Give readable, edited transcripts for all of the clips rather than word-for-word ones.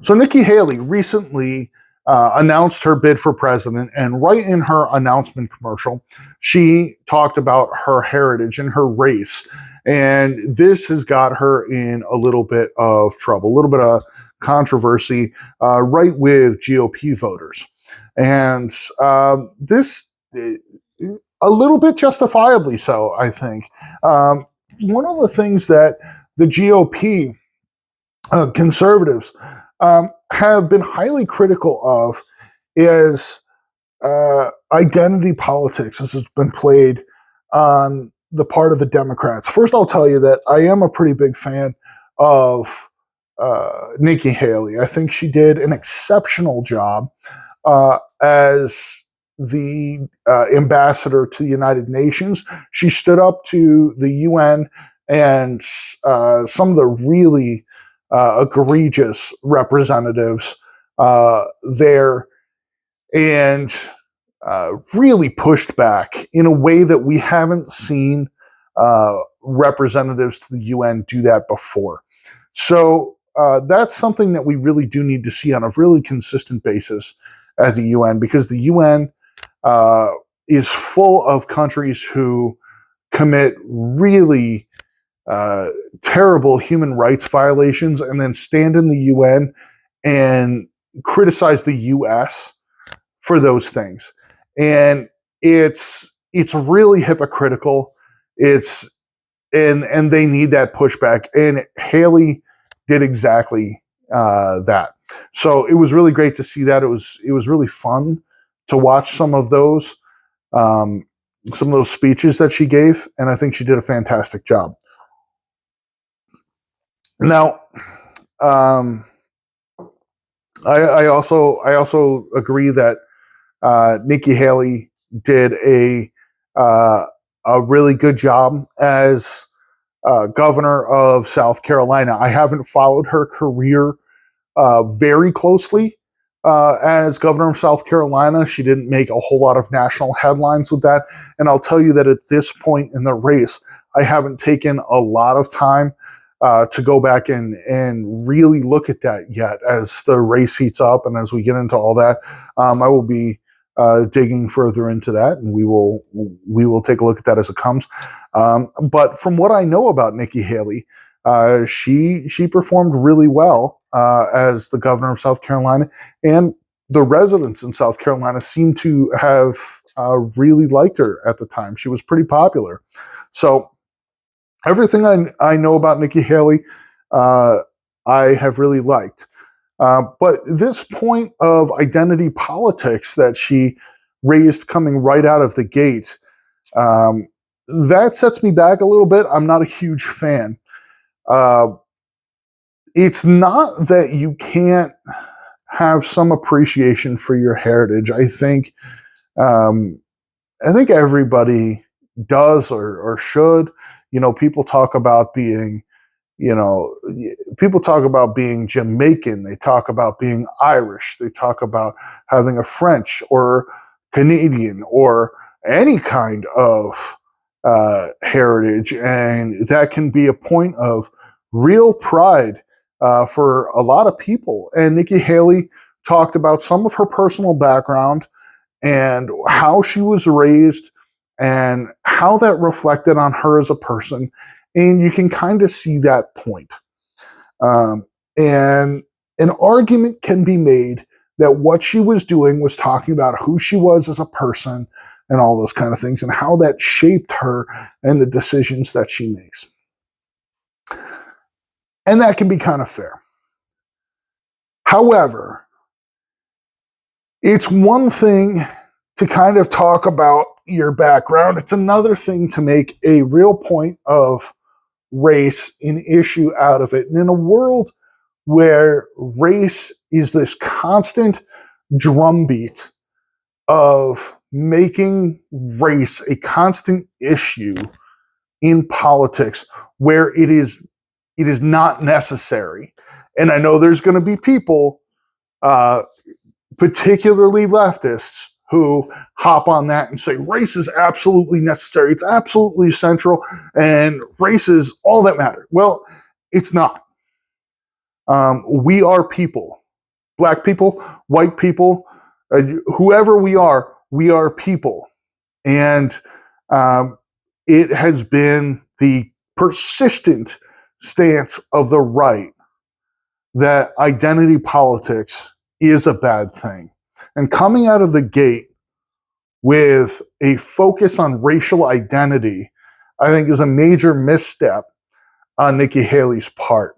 So Nikki Haley recently announced her bid for president, and right in her announcement commercial, she talked about her heritage and her race. And this has got her in a little bit of trouble, a little bit of controversy, right with GOP voters. And this, a little bit justifiably so, I think. One of the things that the GOP conservatives have been highly critical of is identity politics as it's been played on the part of the Democrats. First, I'll tell you that I am a pretty big fan of Nikki Haley. I think she did an exceptional job as the ambassador to the United Nations. She stood up to the UN and some of the really egregious representatives there, and really pushed back in a way that we haven't seen representatives to the UN do that before. So that's something that we really do need to see on a really consistent basis at the UN, because the UN is full of countries who commit really terrible human rights violations and then stand in the UN and criticize the US for those things. And it's really hypocritical. And they need that pushback. And Haley did exactly that. So it was really great to see that. It was really fun to watch some of those speeches that she gave, and I think she did a fantastic job. Now, I also agree that Nikki Haley did a really good job as governor of South Carolina. I haven't followed her career very closely as governor of South Carolina. She didn't make a whole lot of national headlines with that. And I'll tell you that at this point in the race, I haven't taken a lot of time to go back and really look at that yet. As the race heats up and as we get into all that, I will be digging further into that, and we will take a look at that as it comes. But from what I know about Nikki Haley, she performed really well as the governor of South Carolina, and the residents in South Carolina seem to have really liked her at the time. She was pretty popular. So everything I know about Nikki Haley, I have really liked. But this point of identity politics that she raised coming right out of the gate, that sets me back a little bit. I'm not a huge fan. It's not that you can't have some appreciation for your heritage. I think everybody does or should. People talk about being Jamaican. They talk about being Irish. They talk about having a French or Canadian or any kind of heritage. And that can be a point of real pride for a lot of people. And Nikki Haley talked about some of her personal background and how she was raised and how that reflected on her as a person. And you can kind of see that point. And an argument can be made that what she was doing was talking about who she was as a person and all those kind of things, and how that shaped her and the decisions that she makes. And that can be kind of fair. However, it's one thing to kind of talk about your background. It's another thing to make a real point of race an issue out of it. And in a world where race is this constant drumbeat of making race a constant issue in politics where it is not necessary. And I know there's going to be people, particularly leftists, who hop on that and say race is absolutely necessary. It's absolutely central, and race is all that matters. Well, it's not. We are people. black people, white people, whoever we are people. And it has been the persistent stance of the right that identity politics is a bad thing. And coming out of the gate with a focus on racial identity, I think is a major misstep on Nikki Haley's part.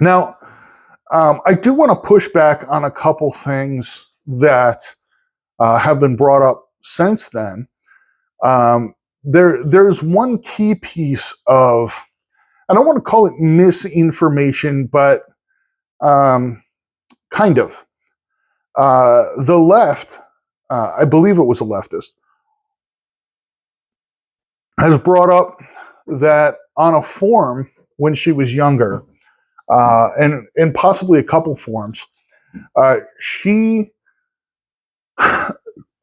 Now, I do want to push back on a couple things that have been brought up since then. There's one key piece of, I don't want to call it misinformation, but kind of. The left, I believe it was a leftist, has brought up that on a forum when she was younger, and possibly a couple forums, she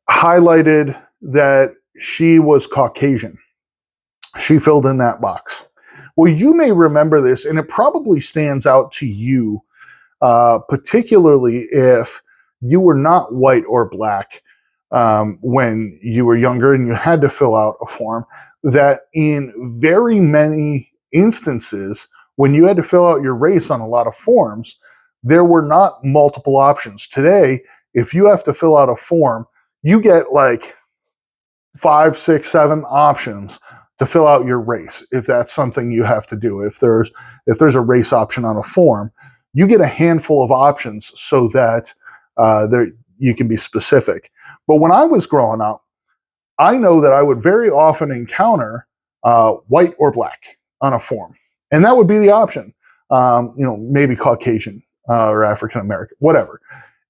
highlighted that she was Caucasian. She filled in that box. Well, you may remember this, and it probably stands out to you, particularly if you were not white or black when you were younger and you had to fill out a form, that in very many instances, when you had to fill out your race on a lot of forms, there were not multiple options. Today, if you have to fill out a form, you get like 5, 6, 7 options to fill out your race. If that's something you have to do, if there's a race option on a form, you get a handful of options so that you can be specific. But when I was growing up, I know that I would very often encounter white or black on a form, and that would be the option. Maybe Caucasian or African American, whatever.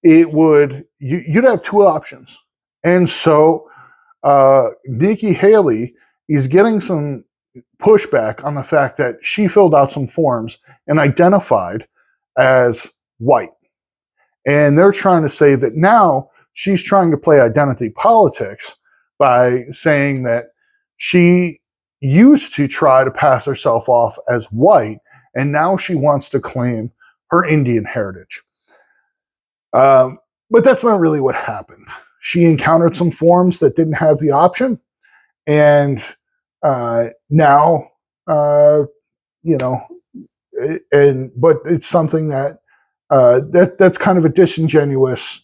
It would you'd have 2 options, and so Nikki Haley is getting some pushback on the fact that she filled out some forms and identified as white. And they're trying to say that now she's trying to play identity politics by saying that she used to try to pass herself off as white, and now she wants to claim her Indian heritage. But that's not really what happened. She encountered some forms that didn't have the option, and now, but it's something that that's kind of a disingenuous.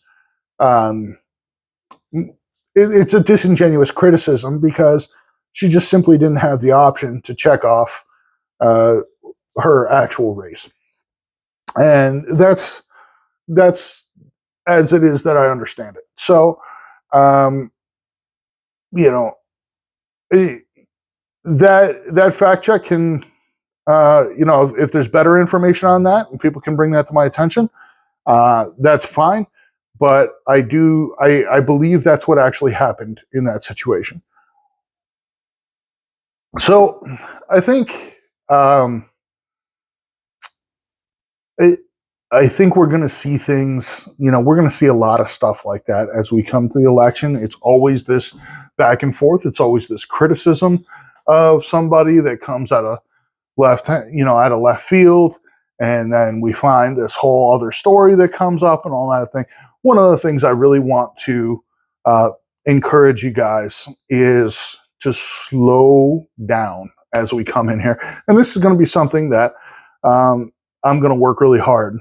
It's a disingenuous criticism because she just simply didn't have the option to check off her actual race, and that's as it is that I understand it. So, that fact check can, if there's better information on that and people can bring that to my attention, that's fine. But I believe that's what actually happened in that situation. So I think, I think we're going to see things, we're going to see a lot of stuff like that as we come to the election. It's always this back and forth. It's always this criticism of somebody that comes out of out of left field. And then we find this whole other story that comes up and all that thing. One of the things I really want to encourage you guys is to slow down as we come in here. And this is going to be something that I'm going to work really hard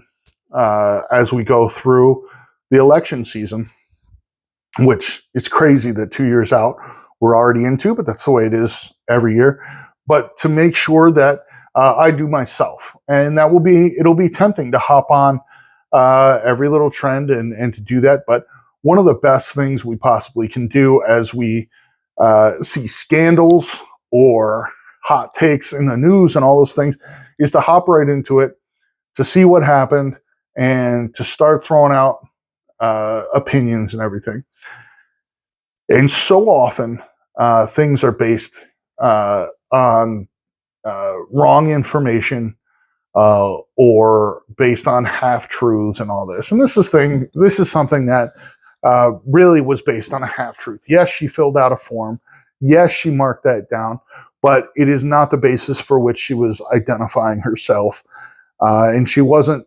as we go through the election season, which is crazy that 2 years out we're already into, but that's the way it is every year. But to make sure that I do myself, and it'll be tempting to hop on every little trend and to do that. But one of the best things we possibly can do as we see scandals or hot takes in the news and all those things is to hop right into it, to see what happened, and to start throwing out opinions and everything. And so often things are based on wrong information or based on half-truths and all this. And this is something that really was based on a half-truth. Yes, she filled out a form. Yes, she marked that down. But it is not the basis for which she was identifying herself. And she wasn't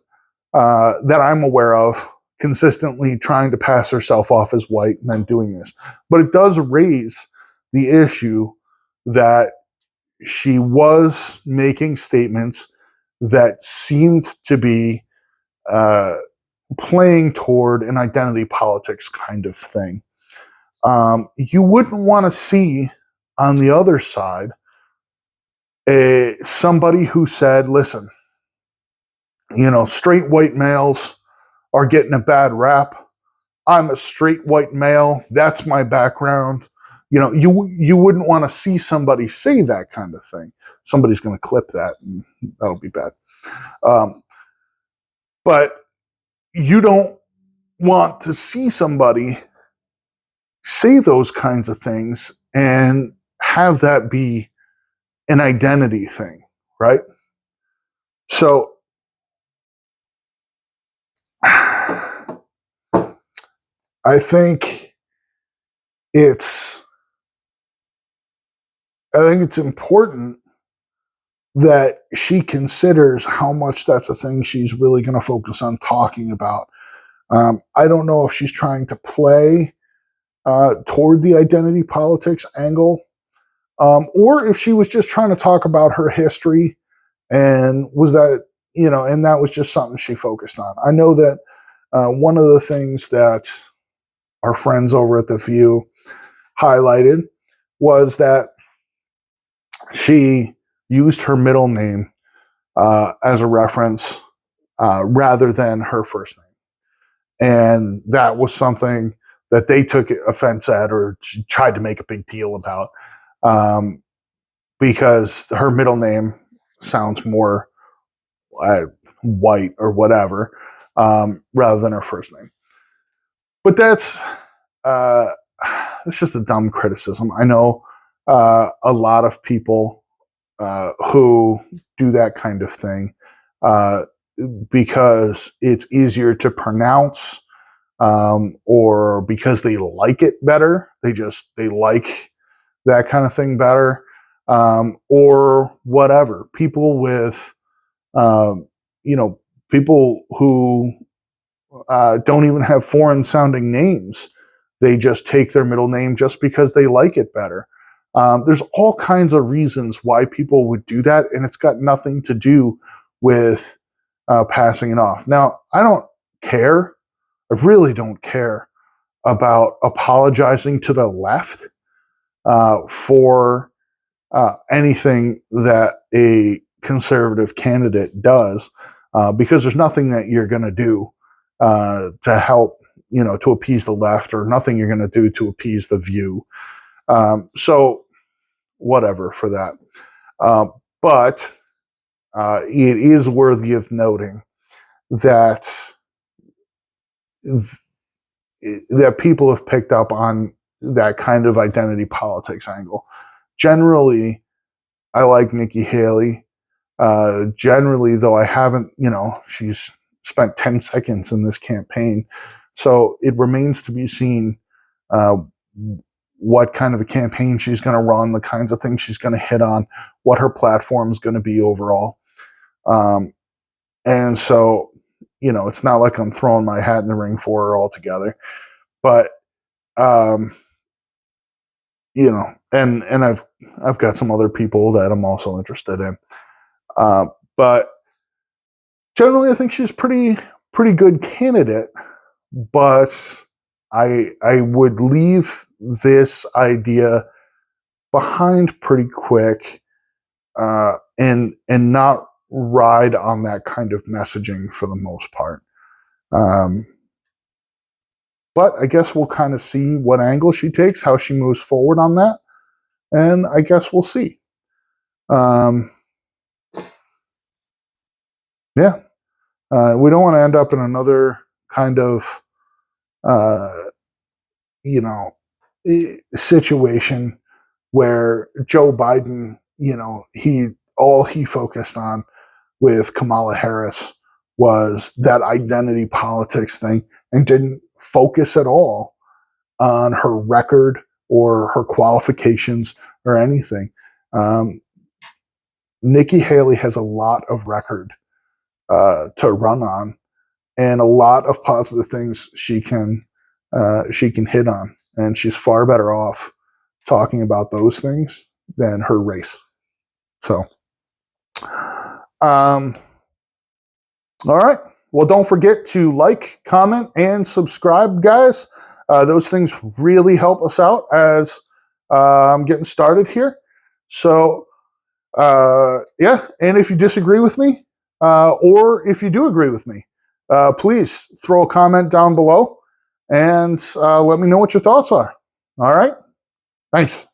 that I'm aware of consistently trying to pass herself off as white and then doing this. But it does raise the issue that she was making statements that seemed to be playing toward an identity politics kind of thing. You wouldn't want to see on the other side somebody who said, listen, straight white males are getting a bad rap. I'm a straight white male. That's my background. You wouldn't want to see somebody say that kind of thing. Somebody's going to clip that, and that'll be bad. But you don't want to see somebody say those kinds of things and have that be an identity thing, right? So I think it's important that she considers how much that's a thing she's really going to focus on talking about. I don't know if she's trying to play toward the identity politics angle, or if she was just trying to talk about her history and and that was just something she focused on. I know that one of the things that our friends over at The View highlighted was that she used her middle name as a reference rather than her first name. And that was something that they took offense at or tried to make a big deal about because her middle name sounds more white or whatever rather than her first name. But that's it's just a dumb criticism. I know a lot of people who do that kind of thing because it's easier to pronounce or because they like it better. They like that kind of thing better or whatever. People with, people who don't even have foreign sounding names. They just take their middle name just because they like it better. There's all kinds of reasons why people would do that, and it's got nothing to do with passing it off. Now, I don't care. I really don't care about apologizing to the left for anything that a conservative candidate does, because there's nothing that you're going to do to help, to appease the left, or nothing you're going to do to appease the View. So whatever for that. But it is worthy of noting that people have picked up on that kind of identity politics angle. Generally, I like Nikki Haley. Generally, though, I haven't, she's spent 10 seconds in this campaign. So it remains to be seen what kind of a campaign she's going to run, the kinds of things she's going to hit on, what her platform is going to be overall. And so, it's not like I'm throwing my hat in the ring for her altogether. But, and I've got some other people that I'm also interested in. But generally, I think she's pretty good candidate. But I would leave this idea behind pretty quick, and not ride on that kind of messaging for the most part. But I guess we'll kind of see what angle she takes, how she moves forward on that, and I guess we'll see. Yeah. We don't want to end up in another kind of, situation where Joe Biden, he focused on with Kamala Harris was that identity politics thing and didn't focus at all on her record or her qualifications or anything. Nikki Haley has a lot of record to run on. and a lot of positive things she can hit on, and she's far better off talking about those things than her race. So, all right. Well, don't forget to like, comment, and subscribe, guys. Those things really help us out as I'm getting started here. So, yeah. And if you disagree with me, or if you do agree with me, please throw a comment down below and let me know what your thoughts are. All right. Thanks.